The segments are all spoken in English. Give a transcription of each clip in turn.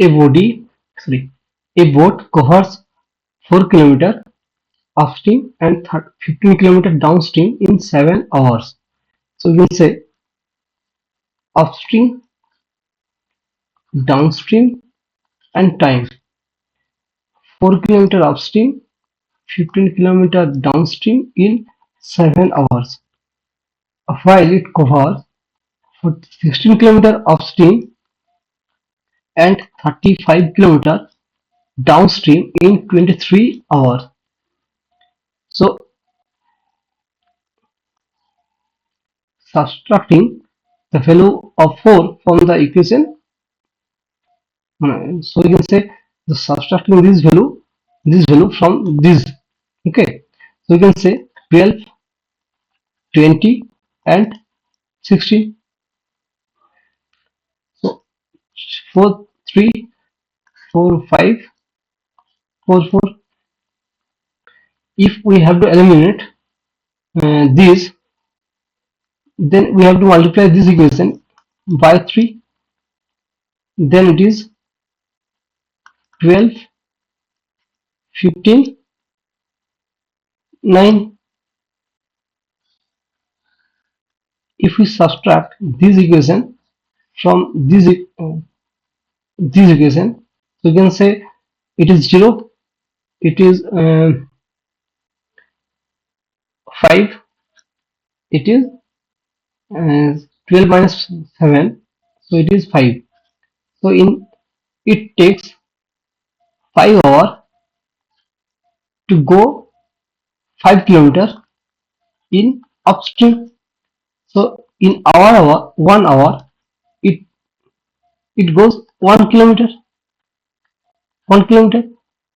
a body, sorry, a boat covers 4 kilometer upstream and 15 kilometer downstream in 7 hours. So you can say upstream, downstream, and time. 4 kilometer upstream, 15 kilometer downstream in 7 hours. While it covers for 16 kilometer upstream and 35 kilometer downstream in 23 hours. So subtracting the value of 4 from the equation, so you can say the subtracting this value from this. Okay, so you can say 12, 20, and 16. So 4, 3, 4, 5, 4, 4. If we have to eliminate this, then we have to multiply this equation by 3. Then it is 12, 15, 9. If we subtract this equation from this equation, so you can say it is 0, it is 5, it is 12 minus 7, so it is 5. So in it takes 5 hours to go 5 kilometers in upstream. So in 1 hour, it it goes 1 kilometer, 1 kilometer.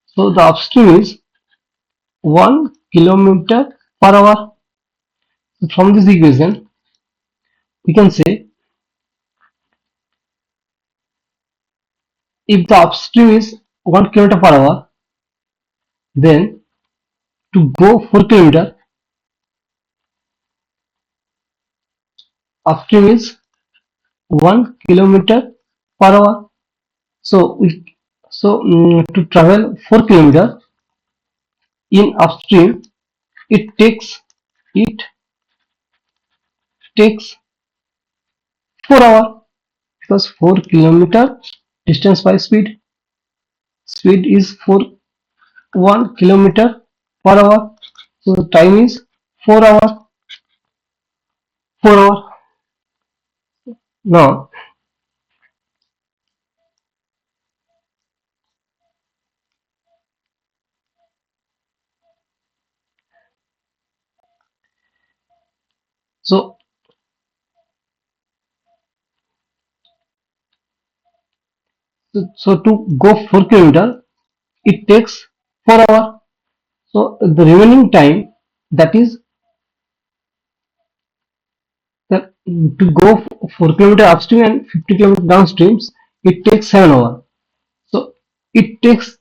So the upstream is 1 kilometer per hour. So from this equation, we can say if the upstream is 1 kilometer per hour, then to go 4 kilometer, upstream is 1 kilometer per hour. So to travel 4 kilometer in upstream, it takes 4 hours, because 4 kilometer distance by speed is 1 kilometer per hour. So the time is 4 hours. 4 hours. Now, so to go 4 kilometer, it takes 4 hours. So the remaining time, that is that to go 4 kilometer upstream and 50 kilometer downstreams, it takes 7 hours. So it takes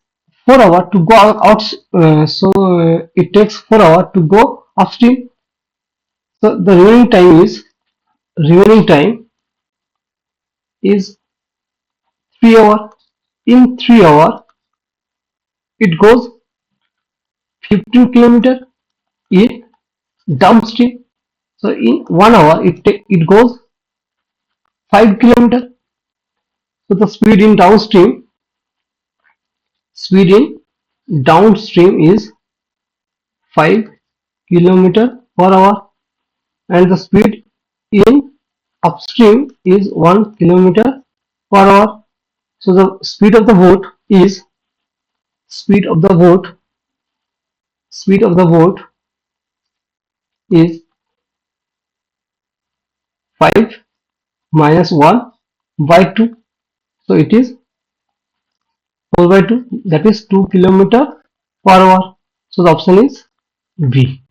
4 hours to go out. It takes 4 hours to go upstream. So the remaining time is 3 hours. In 3 hours, it goes 15 kilometer in downstream. So in 1 hour, it goes 5 kilometer. So the speed in downstream is 5 kilometer per hour, and the speed in upstream is 1 kilometer per hour. So the speed of the boat speed of the boat is 5 minus 1 by 2. So it is 4 by 2, that is 2 kilometer per hour. So the option is B.